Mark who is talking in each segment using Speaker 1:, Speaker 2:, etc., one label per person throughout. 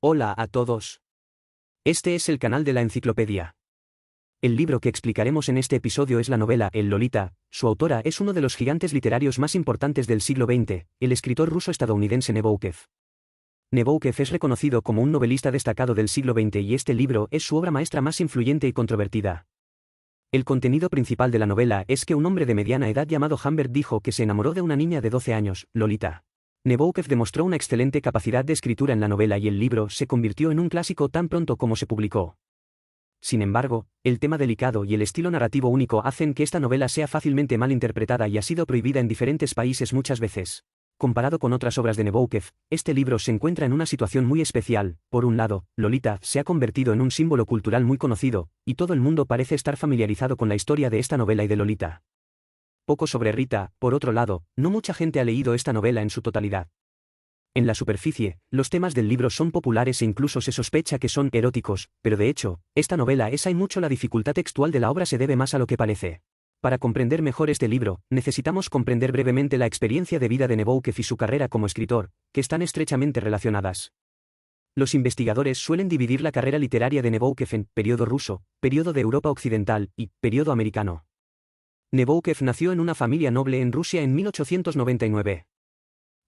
Speaker 1: Hola a todos. Este es el canal de la enciclopedia. El libro que explicaremos en este episodio es la novela El Lolita. Su autora es uno de los gigantes literarios más importantes del siglo XX, el escritor ruso-estadounidense Nabokov. Nabokov es reconocido como un novelista destacado del siglo XX y este libro es su obra maestra más influyente y controvertida. El contenido principal de la novela es que un hombre de mediana edad llamado Humbert dijo que se enamoró de una niña de 12 años, Lolita. Nabokov demostró una excelente capacidad de escritura en la novela y el libro se convirtió en un clásico tan pronto como se publicó. Sin embargo, el tema delicado y el estilo narrativo único hacen que esta novela sea fácilmente mal interpretada y ha sido prohibida en diferentes países muchas veces. Comparado con otras obras de Nabokov, este libro se encuentra en una situación muy especial. Por un lado, Lolita se ha convertido en un símbolo cultural muy conocido, y todo el mundo parece estar familiarizado con la historia de esta novela y de Lolita. Poco sobre Rita, por otro lado, no mucha gente ha leído esta novela en su totalidad. En la superficie, los temas del libro son populares e incluso se sospecha que son eróticos, pero de hecho, esta novela hay mucho la dificultad textual de la obra se debe más a lo que parece. Para comprender mejor este libro, necesitamos comprender brevemente la experiencia de vida de Nabokov y su carrera como escritor, que están estrechamente relacionadas. Los investigadores suelen dividir la carrera literaria de Nabokov en periodo ruso, periodo de Europa occidental y periodo americano. Nabokov nació en una familia noble en Rusia en 1899.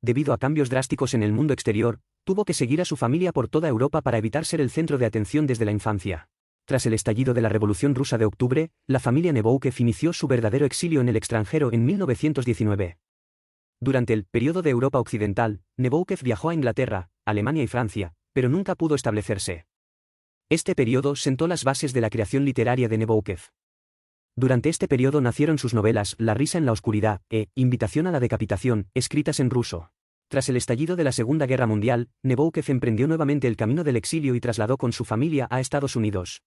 Speaker 1: Debido a cambios drásticos en el mundo exterior, tuvo que seguir a su familia por toda Europa para evitar ser el centro de atención desde la infancia. Tras el estallido de la Revolución Rusa de octubre, la familia Nabokov inició su verdadero exilio en el extranjero en 1919. Durante el periodo de Europa occidental, Nabokov viajó a Inglaterra, Alemania y Francia, pero nunca pudo establecerse. Este periodo sentó las bases de la creación literaria de Nabokov. Durante este periodo nacieron sus novelas La risa en la oscuridad e Invitación a la decapitación, escritas en ruso. Tras el estallido de la Segunda Guerra Mundial, Nabokov emprendió nuevamente el camino del exilio y trasladó con su familia a Estados Unidos.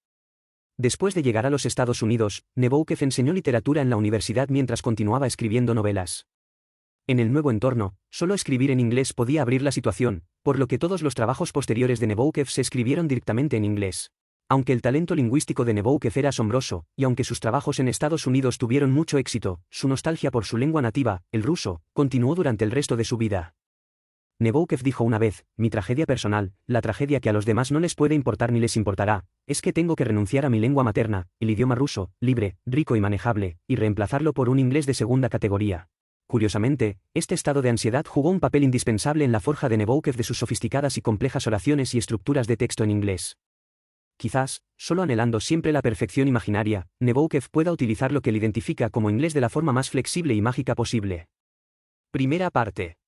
Speaker 1: Después de llegar a los Estados Unidos, Nabokov enseñó literatura en la universidad mientras continuaba escribiendo novelas. En el nuevo entorno, solo escribir en inglés podía abrir la situación, por lo que todos los trabajos posteriores de Nabokov se escribieron directamente en inglés. Aunque el talento lingüístico de Nabokov era asombroso, y aunque sus trabajos en Estados Unidos tuvieron mucho éxito, su nostalgia por su lengua nativa, el ruso, continuó durante el resto de su vida. Nabokov dijo una vez: mi tragedia personal, la tragedia que a los demás no les puede importar ni les importará, es que tengo que renunciar a mi lengua materna, el idioma ruso, libre, rico y manejable, y reemplazarlo por un inglés de segunda categoría. Curiosamente, este estado de ansiedad jugó un papel indispensable en la forja de Nabokov de sus sofisticadas y complejas oraciones y estructuras de texto en inglés. Quizás, solo anhelando siempre la perfección imaginaria, Nabokov pueda utilizar lo que le identifica como inglés de la forma más flexible y mágica posible. Primera parte.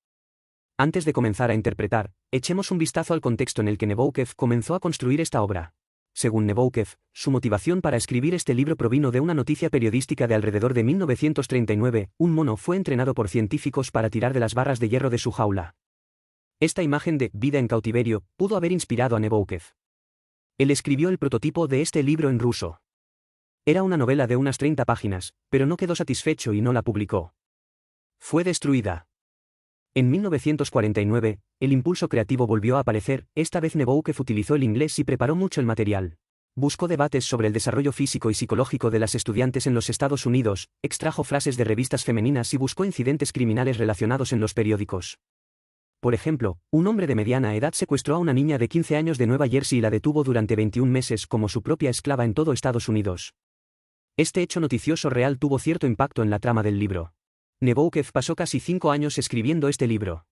Speaker 1: Antes de comenzar a interpretar, echemos un vistazo al contexto en el que Nabokov comenzó a construir esta obra. Según Nabokov, su motivación para escribir este libro provino de una noticia periodística de alrededor de 1939, un mono fue entrenado por científicos para tirar de las barras de hierro de su jaula. Esta imagen de vida en cautiverio pudo haber inspirado a Nabokov. Él escribió el prototipo de este libro en ruso. Era una novela de unas 30 páginas, pero no quedó satisfecho y no la publicó. Fue destruida. En 1949, el impulso creativo volvió a aparecer, esta vez Nabokov utilizó el inglés y preparó mucho el material. Buscó debates sobre el desarrollo físico y psicológico de las estudiantes en los Estados Unidos, extrajo frases de revistas femeninas y buscó incidentes criminales relacionados en los periódicos. Por ejemplo, un hombre de mediana edad secuestró a una niña de 15 años de Nueva Jersey y la detuvo durante 21 meses como su propia esclava en todo Estados Unidos. Este hecho noticioso real tuvo cierto impacto en la trama del libro. Nabokov pasó casi 5 años escribiendo este libro.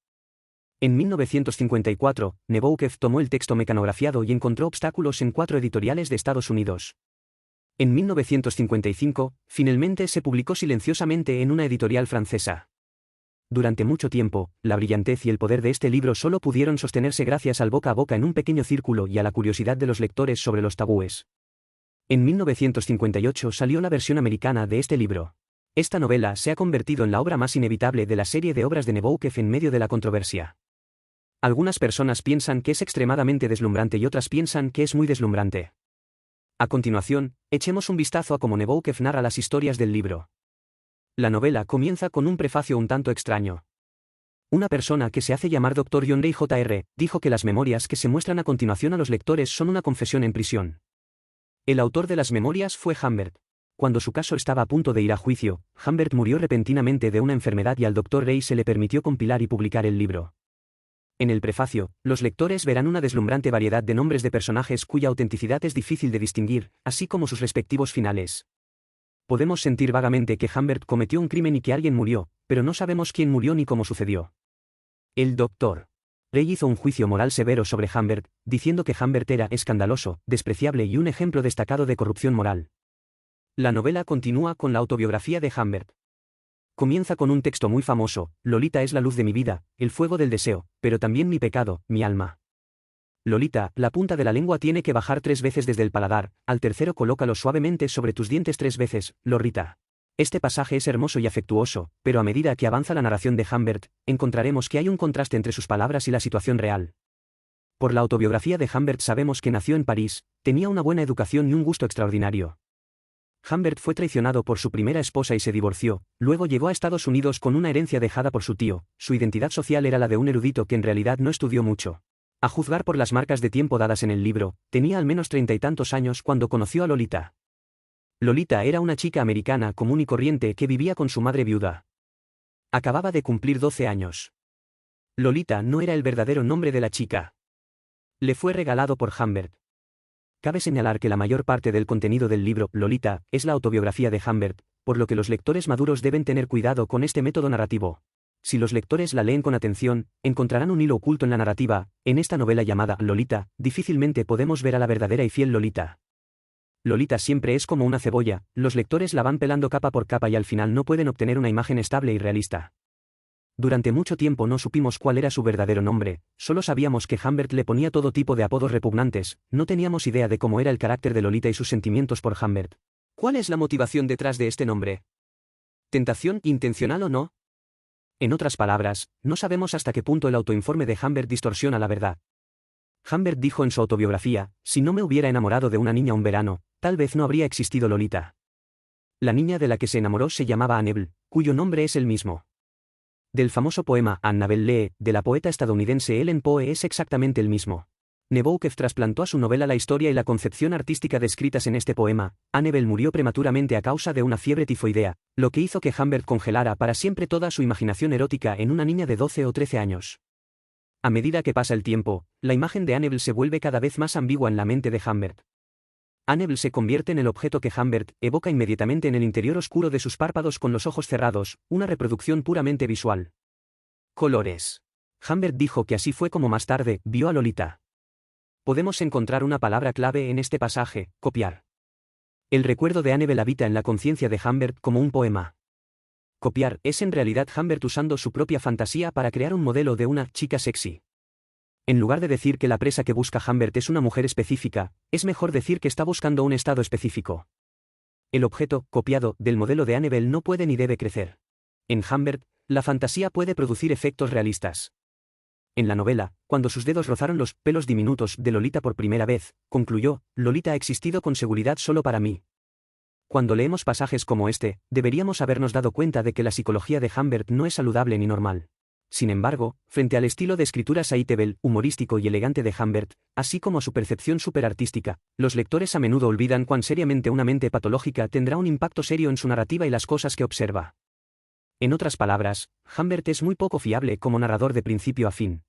Speaker 1: En 1954, Nabokov tomó el texto mecanografiado y encontró obstáculos en 4 editoriales de Estados Unidos. En 1955, finalmente se publicó silenciosamente en una editorial francesa. Durante mucho tiempo, la brillantez y el poder de este libro solo pudieron sostenerse gracias al boca a boca en un pequeño círculo y a la curiosidad de los lectores sobre los tabúes. En 1958 salió la versión americana de este libro. Esta novela se ha convertido en la obra más inevitable de la serie de obras de Nabokov en medio de la controversia. Algunas personas piensan que es extremadamente deslumbrante y otras piensan que es muy deslumbrante. A continuación, echemos un vistazo a cómo Nabokov narra las historias del libro. La novela comienza con un prefacio un tanto extraño. Una persona que se hace llamar Dr. John Ray Jr. dijo que las memorias que se muestran a continuación a los lectores son una confesión en prisión. El autor de las memorias fue Humbert. Cuando su caso estaba a punto de ir a juicio, Humbert murió repentinamente de una enfermedad y al Dr. Ray se le permitió compilar y publicar el libro. En el prefacio, los lectores verán una deslumbrante variedad de nombres de personajes cuya autenticidad es difícil de distinguir, así como sus respectivos finales. Podemos sentir vagamente que Humbert cometió un crimen y que alguien murió, pero no sabemos quién murió ni cómo sucedió. El Dr. Rey hizo un juicio moral severo sobre Humbert, diciendo que Humbert era escandaloso, despreciable y un ejemplo destacado de corrupción moral. La novela continúa con la autobiografía de Humbert. Comienza con un texto muy famoso: Lolita es la luz de mi vida, el fuego del deseo, pero también mi pecado, mi alma. Lolita, la punta de la lengua tiene que bajar 3 veces desde el paladar, al tercero colócalo suavemente sobre tus dientes 3 veces, Lorita. Este pasaje es hermoso y afectuoso, pero a medida que avanza la narración de Humbert, encontraremos que hay un contraste entre sus palabras y la situación real. Por la autobiografía de Humbert sabemos que nació en París, tenía una buena educación y un gusto extraordinario. Humbert fue traicionado por su primera esposa y se divorció, luego llegó a Estados Unidos con una herencia dejada por su tío. Su identidad social era la de un erudito que en realidad no estudió mucho. A juzgar por las marcas de tiempo dadas en el libro, tenía al menos 30 y tantos años cuando conoció a Lolita. Lolita era una chica americana común y corriente que vivía con su madre viuda. Acababa de cumplir 12 años. Lolita no era el verdadero nombre de la chica. Le fue regalado por Humbert. Cabe señalar que la mayor parte del contenido del libro, Lolita, es la autobiografía de Humbert, por lo que los lectores maduros deben tener cuidado con este método narrativo. Si los lectores la leen con atención, encontrarán un hilo oculto en la narrativa. En esta novela llamada Lolita, difícilmente podemos ver a la verdadera y fiel Lolita. Lolita siempre es como una cebolla, los lectores la van pelando capa por capa y al final no pueden obtener una imagen estable y realista. Durante mucho tiempo no supimos cuál era su verdadero nombre, solo sabíamos que Humbert le ponía todo tipo de apodos repugnantes, no teníamos idea de cómo era el carácter de Lolita y sus sentimientos por Humbert. ¿Cuál es la motivación detrás de este nombre? ¿Tentación intencional o no? En otras palabras, no sabemos hasta qué punto el autoinforme de Humbert distorsiona la verdad. Humbert dijo en su autobiografía: si no me hubiera enamorado de una niña un verano, tal vez no habría existido Lolita. La niña de la que se enamoró se llamaba Annabel, cuyo nombre es el mismo. Del famoso poema Annabel Lee, de la poeta estadounidense Ellen Poe, es exactamente el mismo. Nabokov trasplantó a su novela la historia y la concepción artística descritas en este poema. Annabel murió prematuramente a causa de una fiebre tifoidea, lo que hizo que Humbert congelara para siempre toda su imaginación erótica en una niña de 12 o 13 años. A medida que pasa el tiempo, la imagen de Annabel se vuelve cada vez más ambigua en la mente de Humbert. Annabel se convierte en el objeto que Humbert evoca inmediatamente en el interior oscuro de sus párpados con los ojos cerrados, una reproducción puramente visual. Colores. Humbert dijo que así fue como más tarde vio a Lolita. Podemos encontrar una palabra clave en este pasaje: copiar. El recuerdo de Annabel habita en la conciencia de Humbert como un poema. Copiar es en realidad Humbert usando su propia fantasía para crear un modelo de una chica sexy. En lugar de decir que la presa que busca Humbert es una mujer específica, es mejor decir que está buscando un estado específico. El objeto, copiado, del modelo de Annabel no puede ni debe crecer. En Humbert, la fantasía puede producir efectos realistas. En la novela, cuando sus dedos rozaron los pelos diminutos de Lolita por primera vez, concluyó: Lolita ha existido con seguridad solo para mí. Cuando leemos pasajes como este, deberíamos habernos dado cuenta de que la psicología de Humbert no es saludable ni normal. Sin embargo, frente al estilo de escritura saitebel, humorístico y elegante de Humbert, así como a su percepción superartística, los lectores a menudo olvidan cuán seriamente una mente patológica tendrá un impacto serio en su narrativa y las cosas que observa. En otras palabras, Humbert es muy poco fiable como narrador de principio a fin.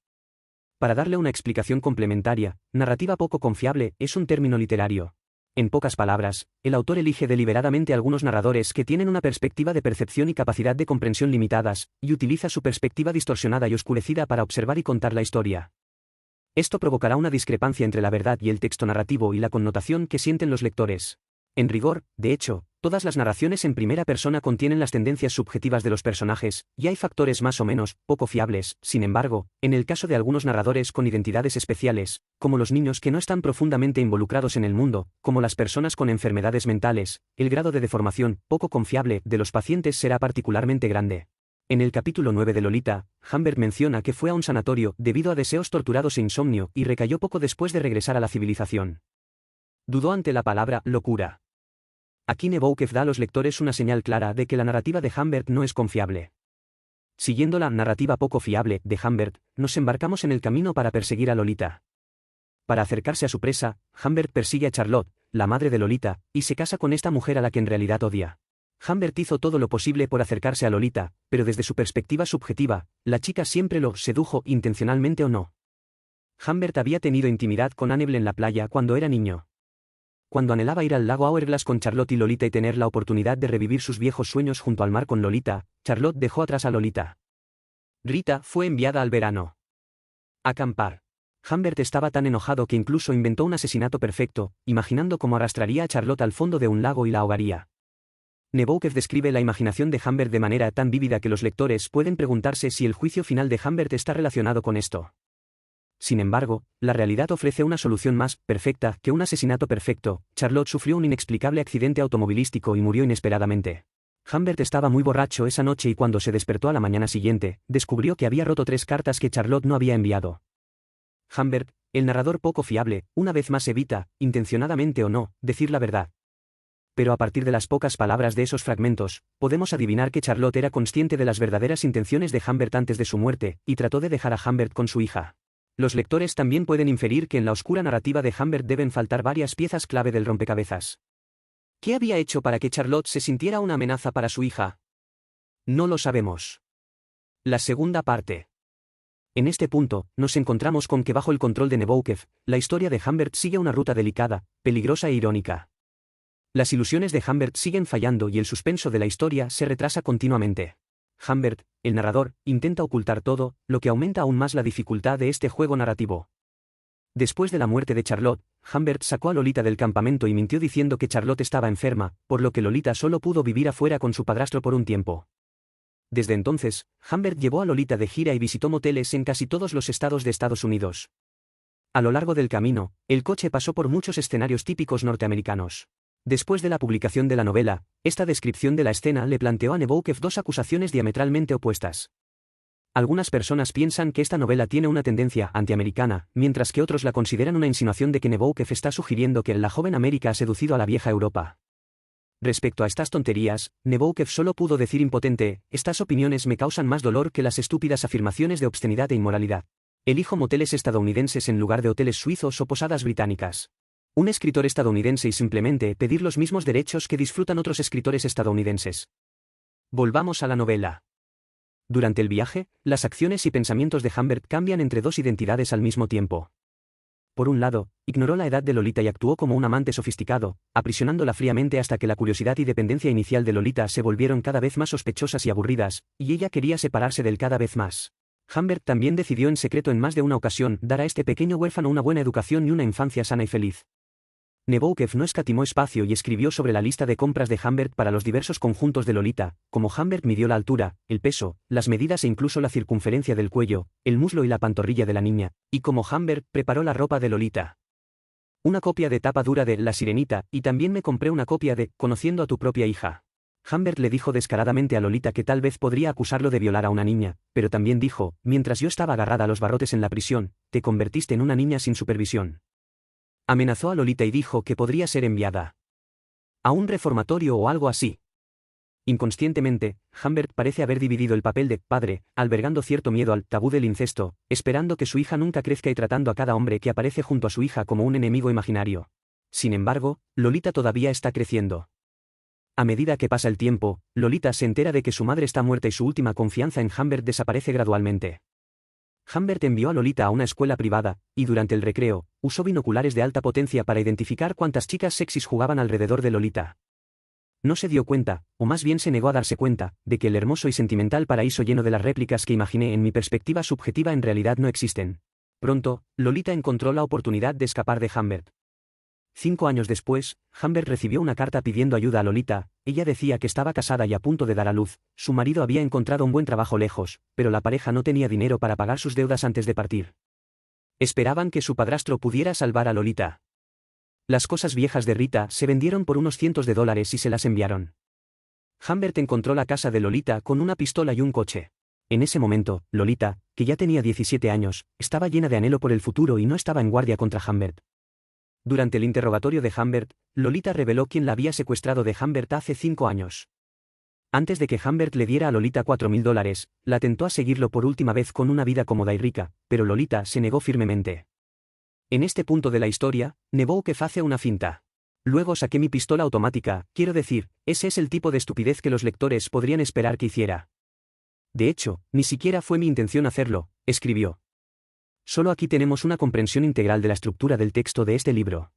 Speaker 1: Para darle una explicación complementaria, narrativa poco confiable es un término literario. En pocas palabras, el autor elige deliberadamente algunos narradores que tienen una perspectiva de percepción y capacidad de comprensión limitadas, y utiliza su perspectiva distorsionada y oscurecida para observar y contar la historia. Esto provocará una discrepancia entre la verdad y el texto narrativo y la connotación que sienten los lectores. En rigor, de hecho, todas las narraciones en primera persona contienen las tendencias subjetivas de los personajes, y hay factores más o menos poco fiables. Sin embargo, en el caso de algunos narradores con identidades especiales, como los niños que no están profundamente involucrados en el mundo, como las personas con enfermedades mentales, el grado de deformación poco confiable de los pacientes será particularmente grande. En el capítulo 9 de Lolita, Humbert menciona que fue a un sanatorio debido a deseos torturados e insomnio y recayó poco después de regresar a la civilización. Dudó ante la palabra locura. Aquí Nabokov da a los lectores una señal clara de que la narrativa de Humbert no es confiable. Siguiendo la narrativa poco fiable de Humbert, nos embarcamos en el camino para perseguir a Lolita. Para acercarse a su presa, Humbert persigue a Charlotte, la madre de Lolita, y se casa con esta mujer a la que en realidad odia. Humbert hizo todo lo posible por acercarse a Lolita, pero desde su perspectiva subjetiva, la chica siempre lo sedujo intencionalmente o no. Humbert había tenido intimidad con Annabel en la playa cuando era niño. Cuando anhelaba ir al lago Hourglass con Charlotte y Lolita y tener la oportunidad de revivir sus viejos sueños junto al mar con Lolita, Charlotte dejó atrás a Lolita. Rita fue enviada al verano. Acampar. Humbert estaba tan enojado que incluso inventó un asesinato perfecto, imaginando cómo arrastraría a Charlotte al fondo de un lago y la ahogaría. Nabokov describe la imaginación de Humbert de manera tan vívida que los lectores pueden preguntarse si el juicio final de Humbert está relacionado con esto. Sin embargo, la realidad ofrece una solución más perfecta que un asesinato perfecto. Charlotte sufrió un inexplicable accidente automovilístico y murió inesperadamente. Humbert estaba muy borracho esa noche y cuando se despertó a la mañana siguiente, descubrió que había roto 3 cartas que Charlotte no había enviado. Humbert, el narrador poco fiable, una vez más evita, intencionadamente o no, decir la verdad. Pero a partir de las pocas palabras de esos fragmentos, podemos adivinar que Charlotte era consciente de las verdaderas intenciones de Humbert antes de su muerte, y trató de dejar a Humbert con su hija. Los lectores también pueden inferir que en la oscura narrativa de Humbert deben faltar varias piezas clave del rompecabezas. ¿Qué había hecho para que Charlotte se sintiera una amenaza para su hija? No lo sabemos. La segunda parte. En este punto, nos encontramos con que bajo el control de Nabokov, la historia de Humbert sigue una ruta delicada, peligrosa e irónica. Las ilusiones de Humbert siguen fallando y el suspenso de la historia se retrasa continuamente. Humbert, el narrador, intenta ocultar todo, lo que aumenta aún más la dificultad de este juego narrativo. Después de la muerte de Charlotte, Humbert sacó a Lolita del campamento y mintió diciendo que Charlotte estaba enferma, por lo que Lolita solo pudo vivir afuera con su padrastro por un tiempo. Desde entonces, Humbert llevó a Lolita de gira y visitó moteles en casi todos los estados de Estados Unidos. A lo largo del camino, el coche pasó por muchos escenarios típicos norteamericanos. Después de la publicación de la novela, esta descripción de la escena le planteó a Nabokov 2 acusaciones diametralmente opuestas. Algunas personas piensan que esta novela tiene una tendencia antiamericana, mientras que otros la consideran una insinuación de que Nabokov está sugiriendo que la joven América ha seducido a la vieja Europa. Respecto a estas tonterías, Nabokov solo pudo decir impotente: estas opiniones me causan más dolor que las estúpidas afirmaciones de obscenidad e inmoralidad. Elijo moteles estadounidenses en lugar de hoteles suizos o posadas británicas. Un escritor estadounidense y simplemente pedir los mismos derechos que disfrutan otros escritores estadounidenses. Volvamos a la novela. Durante el viaje, las acciones y pensamientos de Humbert cambian entre 2 identidades al mismo tiempo. Por un lado, ignoró la edad de Lolita y actuó como un amante sofisticado, aprisionándola fríamente hasta que la curiosidad y dependencia inicial de Lolita se volvieron cada vez más sospechosas y aburridas, y ella quería separarse de él cada vez más. Humbert también decidió en secreto en más de una ocasión dar a este pequeño huérfano una buena educación y una infancia sana y feliz. Nabokov no escatimó espacio y escribió sobre la lista de compras de Humbert para los diversos conjuntos de Lolita, como Humbert midió la altura, el peso, las medidas e incluso la circunferencia del cuello, el muslo y la pantorrilla de la niña, y como Humbert preparó la ropa de Lolita. Una copia de tapa dura de La Sirenita, y también me compré una copia de Conociendo a tu propia hija. Humbert le dijo descaradamente a Lolita que tal vez podría acusarlo de violar a una niña, pero también dijo: mientras yo estaba agarrada a los barrotes en la prisión, te convertiste en una niña sin supervisión. Amenazó a Lolita y dijo que podría ser enviada a un reformatorio o algo así. Inconscientemente, Humbert parece haber dividido el papel de padre, albergando cierto miedo al tabú del incesto, esperando que su hija nunca crezca y tratando a cada hombre que aparece junto a su hija como un enemigo imaginario. Sin embargo, Lolita todavía está creciendo. A medida que pasa el tiempo, Lolita se entera de que su madre está muerta y su última confianza en Humbert desaparece gradualmente. Humbert envió a Lolita a una escuela privada, y durante el recreo, usó binoculares de alta potencia para identificar cuántas chicas sexys jugaban alrededor de Lolita. No se dio cuenta, o más bien se negó a darse cuenta, de que el hermoso y sentimental paraíso lleno de las réplicas que imaginé en mi perspectiva subjetiva en realidad no existen. Pronto, Lolita encontró la oportunidad de escapar de Humbert. 5 años después, Humbert recibió una carta pidiendo ayuda a Lolita. Ella decía que estaba casada y a punto de dar a luz, su marido había encontrado un buen trabajo lejos, pero la pareja no tenía dinero para pagar sus deudas antes de partir. Esperaban que su padrastro pudiera salvar a Lolita. Las cosas viejas de Rita se vendieron por unos cientos de dólares y se las enviaron. Humbert encontró la casa de Lolita con una pistola y un coche. En ese momento, Lolita, que ya tenía 17 años, estaba llena de anhelo por el futuro y no estaba en guardia contra Humbert. Durante el interrogatorio de Humbert, Lolita reveló quién la había secuestrado de Humbert hace 5 años. Antes de que Humbert le diera a Lolita $4.000, la tentó a seguirlo por última vez con una vida cómoda y rica, pero Lolita se negó firmemente. En este punto de la historia, Nabokov hace una finta. Luego saqué mi pistola automática, quiero decir, ese es el tipo de estupidez que los lectores podrían esperar que hiciera. De hecho, ni siquiera fue mi intención hacerlo, escribió. Solo aquí tenemos una comprensión integral de la estructura del texto de este libro.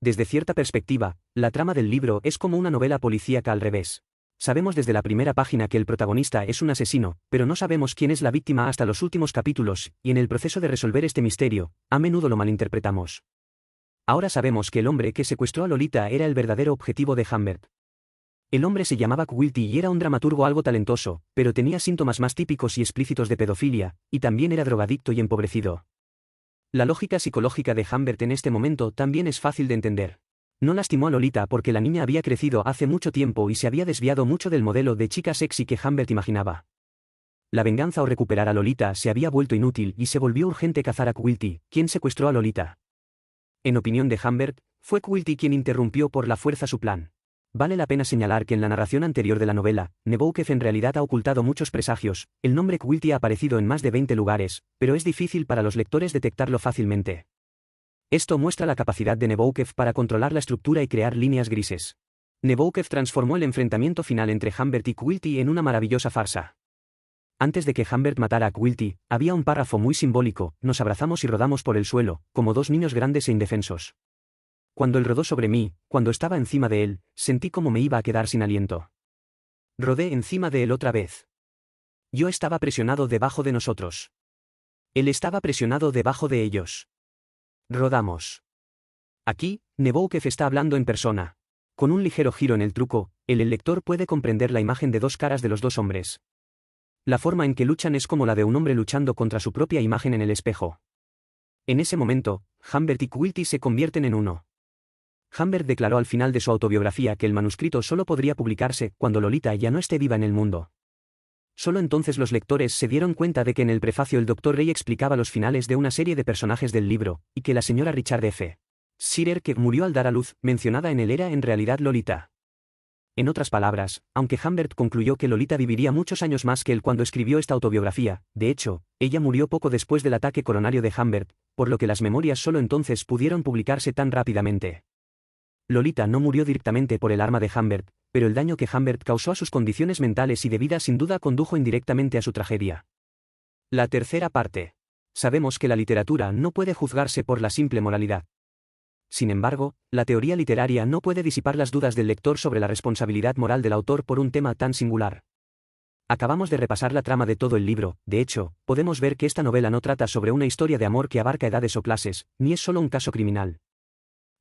Speaker 1: Desde cierta perspectiva, la trama del libro es como una novela policíaca al revés. Sabemos desde la primera página que el protagonista es un asesino, pero no sabemos quién es la víctima hasta los últimos capítulos, y en el proceso de resolver este misterio, a menudo lo malinterpretamos. Ahora sabemos que el hombre que secuestró a Lolita era el verdadero objetivo de Humbert. El hombre se llamaba Quilty y era un dramaturgo algo talentoso, pero tenía síntomas más típicos y explícitos de pedofilia, y también era drogadicto y empobrecido. La lógica psicológica de Humbert en este momento también es fácil de entender. No lastimó a Lolita porque la niña había crecido hace mucho tiempo y se había desviado mucho del modelo de chica sexy que Humbert imaginaba. La venganza o recuperar a Lolita se había vuelto inútil y se volvió urgente cazar a Quilty, quien secuestró a Lolita. En opinión de Humbert, fue Quilty quien interrumpió por la fuerza su plan. Vale la pena señalar que en la narración anterior de la novela, Nabokov en realidad ha ocultado muchos presagios, el nombre Quilty ha aparecido en más de 20 lugares, pero es difícil para los lectores detectarlo fácilmente. Esto muestra la capacidad de Nabokov para controlar la estructura y crear líneas grises. Nabokov transformó el enfrentamiento final entre Humbert y Quilty en una maravillosa farsa. Antes de que Humbert matara a Quilty, había un párrafo muy simbólico: nos abrazamos y rodamos por el suelo, como dos niños grandes e indefensos. Cuando él rodó sobre mí, cuando estaba encima de él, sentí como me iba a quedar sin aliento. Rodé encima de él otra vez. Yo estaba presionado debajo de nosotros. Él estaba presionado debajo de ellos. Rodamos. Aquí, Nabokov está hablando en persona. Con un ligero giro en el truco, el lector puede comprender la imagen de dos caras de los dos hombres. La forma en que luchan es como la de un hombre luchando contra su propia imagen en el espejo. En ese momento, Humbert y Quilty se convierten en uno. Humbert declaró al final de su autobiografía que el manuscrito solo podría publicarse cuando Lolita ya no esté viva en el mundo. Solo entonces los lectores se dieron cuenta de que en el prefacio el Dr. Rey explicaba los finales de una serie de personajes del libro, y que la señora Richard F. Shearer, que murió al dar a luz, mencionada en él, era en realidad Lolita. En otras palabras, aunque Humbert concluyó que Lolita viviría muchos años más que él cuando escribió esta autobiografía, de hecho, ella murió poco después del ataque coronario de Humbert, por lo que las memorias solo entonces pudieron publicarse tan rápidamente. Lolita no murió directamente por el arma de Humbert, pero el daño que Humbert causó a sus condiciones mentales y de vida sin duda condujo indirectamente a su tragedia. La tercera parte. Sabemos que la literatura no puede juzgarse por la simple moralidad. Sin embargo, la teoría literaria no puede disipar las dudas del lector sobre la responsabilidad moral del autor por un tema tan singular. Acabamos de repasar la trama de todo el libro, de hecho, podemos ver que esta novela no trata sobre una historia de amor que abarca edades o clases, ni es solo un caso criminal.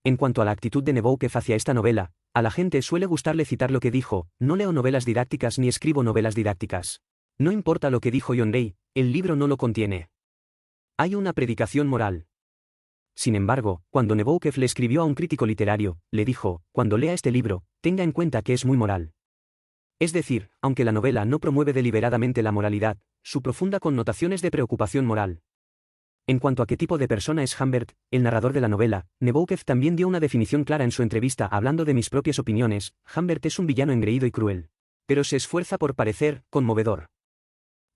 Speaker 1: En cuanto a la actitud de Nabokov hacia esta novela, a la gente suele gustarle citar lo que dijo: no leo novelas didácticas ni escribo novelas didácticas. No importa lo que dijo John Ray, el libro no lo contiene. Hay una predicación moral. Sin embargo, cuando Nabokov le escribió a un crítico literario, le dijo: cuando lea este libro, tenga en cuenta que es muy moral. Es decir, aunque la novela no promueve deliberadamente la moralidad, su profunda connotación es de preocupación moral. En cuanto a qué tipo de persona es Humbert, el narrador de la novela, Nabokov también dio una definición clara en su entrevista hablando de mis propias opiniones: Humbert es un villano engreído y cruel. Pero se esfuerza por parecer conmovedor.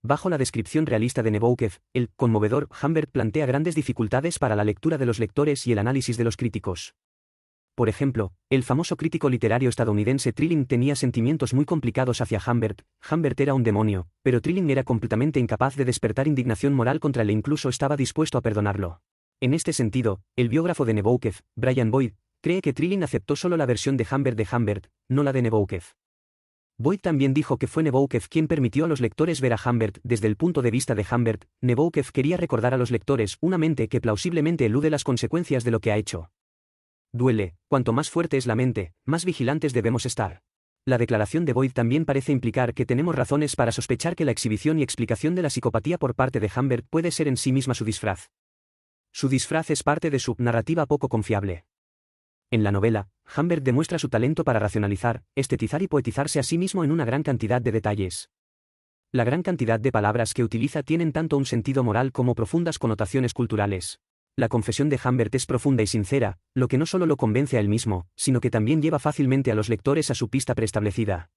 Speaker 1: Bajo la descripción realista de Nabokov, el conmovedor Humbert plantea grandes dificultades para la lectura de los lectores y el análisis de los críticos. Por ejemplo, el famoso crítico literario estadounidense Trilling tenía sentimientos muy complicados hacia Humbert. Humbert era un demonio, pero Trilling era completamente incapaz de despertar indignación moral contra él e incluso estaba dispuesto a perdonarlo. En este sentido, el biógrafo de Nabokov, Brian Boyd, cree que Trilling aceptó solo la versión de Humbert, no la de Nabokov. Boyd también dijo que fue Nabokov quien permitió a los lectores ver a Humbert desde el punto de vista de Humbert. Nabokov quería recordar a los lectores una mente que plausiblemente elude las consecuencias de lo que ha hecho. Duele, cuanto más fuerte es la mente, más vigilantes debemos estar. La declaración de Boyd también parece implicar que tenemos razones para sospechar que la exhibición y explicación de la psicopatía por parte de Humbert puede ser en sí misma su disfraz. Su disfraz es parte de su narrativa poco confiable. En la novela, Humbert demuestra su talento para racionalizar, estetizar y poetizarse a sí mismo en una gran cantidad de detalles. La gran cantidad de palabras que utiliza tienen tanto un sentido moral como profundas connotaciones culturales. La confesión de Humbert es profunda y sincera, lo que no solo lo convence a él mismo, sino que también lleva fácilmente a los lectores a su pista preestablecida.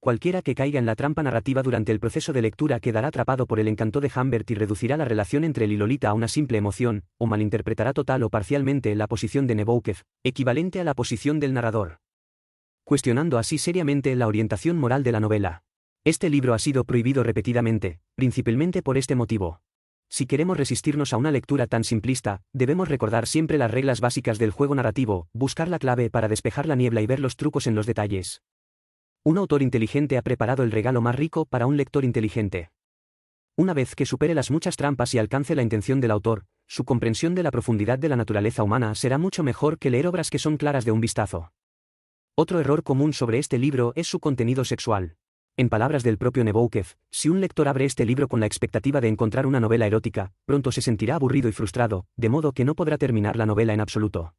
Speaker 1: cualquiera que caiga en la trampa narrativa durante el proceso de lectura quedará atrapado por el encanto de Humbert y reducirá la relación entre él y Lolita a una simple emoción, o malinterpretará total o parcialmente la posición de Nabokov, equivalente a la posición del narrador, cuestionando así seriamente la orientación moral de la novela. Este libro ha sido prohibido repetidamente, principalmente por este motivo. Si queremos resistirnos a una lectura tan simplista, debemos recordar siempre las reglas básicas del juego narrativo, buscar la clave para despejar la niebla y ver los trucos en los detalles. Un autor inteligente ha preparado el regalo más rico para un lector inteligente. Una vez que supere las muchas trampas y alcance la intención del autor, su comprensión de la profundidad de la naturaleza humana será mucho mejor que leer obras que son claras de un vistazo. Otro error común sobre este libro es su contenido sexual. En palabras del propio Nabokov, si un lector abre este libro con la expectativa de encontrar una novela erótica, pronto se sentirá aburrido y frustrado, de modo que no podrá terminar la novela en absoluto.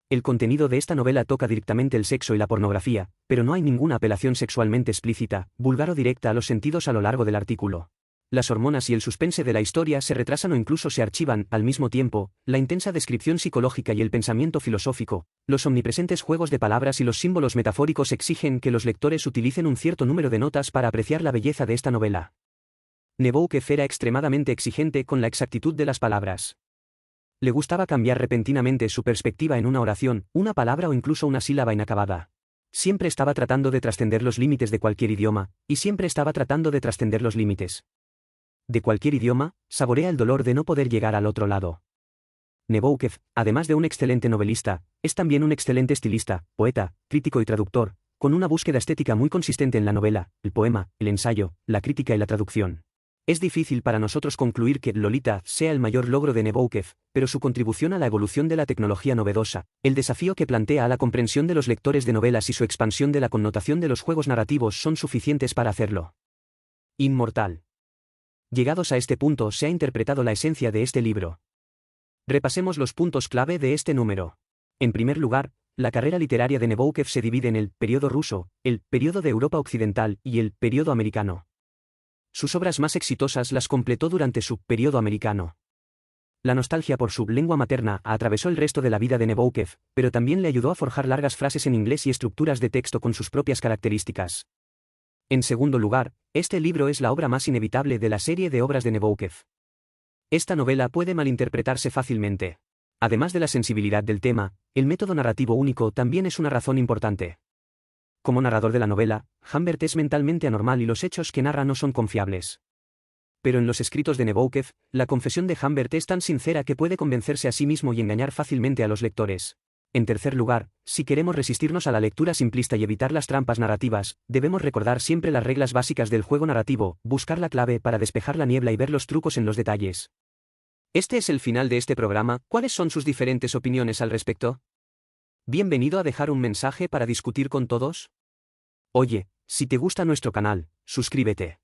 Speaker 1: El contenido de esta novela toca directamente el sexo y la pornografía, pero no hay ninguna apelación sexualmente explícita, vulgar o directa a los sentidos a lo largo del artículo. Las hormonas y el suspense de la historia se retrasan o incluso se archivan, al mismo tiempo, la intensa descripción psicológica y el pensamiento filosófico, los omnipresentes juegos de palabras y los símbolos metafóricos exigen que los lectores utilicen un cierto número de notas para apreciar la belleza de esta novela. Nabokov era extremadamente exigente con la exactitud de las palabras. Le gustaba cambiar repentinamente su perspectiva en una oración, una palabra o incluso una sílaba inacabada. Siempre estaba tratando de trascender los límites de cualquier idioma, y siempre estaba tratando de trascender los límites de cualquier idioma, saborea el dolor de no poder llegar al otro lado. Nabokov, además de un excelente novelista, es también un excelente estilista, poeta, crítico y traductor, con una búsqueda estética muy consistente en la novela, el poema, el ensayo, la crítica y la traducción. Es difícil para nosotros concluir que Lolita sea el mayor logro de Nabokov, pero su contribución a la evolución de la tecnología novedosa, el desafío que plantea a la comprensión de los lectores de novelas y su expansión de la connotación de los juegos narrativos son suficientes para hacerlo inmortal. Llegados a este punto se ha interpretado la esencia de este libro. Repasemos los puntos clave de este número. En primer lugar, la carrera literaria de Nabokov se divide en el período ruso, el período de Europa occidental y el período americano. Sus obras más exitosas las completó durante su período americano. La nostalgia por su lengua materna atravesó el resto de la vida de Nabokov, pero también le ayudó a forjar largas frases en inglés y estructuras de texto con sus propias características. En segundo lugar, este libro es la obra más inevitable de la serie de obras de Nabokov. Esta novela puede malinterpretarse fácilmente. Además de la sensibilidad del tema, el método narrativo único también es una razón importante. Como narrador de la novela, Humbert es mentalmente anormal y los hechos que narra no son confiables. Pero en los escritos de Nabokov, la confesión de Humbert es tan sincera que puede convencerse a sí mismo y engañar fácilmente a los lectores. En tercer lugar, si queremos resistirnos a la lectura simplista y evitar las trampas narrativas, debemos recordar siempre las reglas básicas del juego narrativo, buscar la clave para despejar la niebla y ver los trucos en los detalles. Este es el final de este programa. ¿Cuáles son sus diferentes opiniones al respecto? Bienvenido a dejar un mensaje para discutir con todos. Oye, si te gusta nuestro canal, suscríbete.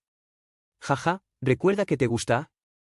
Speaker 1: Jaja, ¿recuerda que te gusta?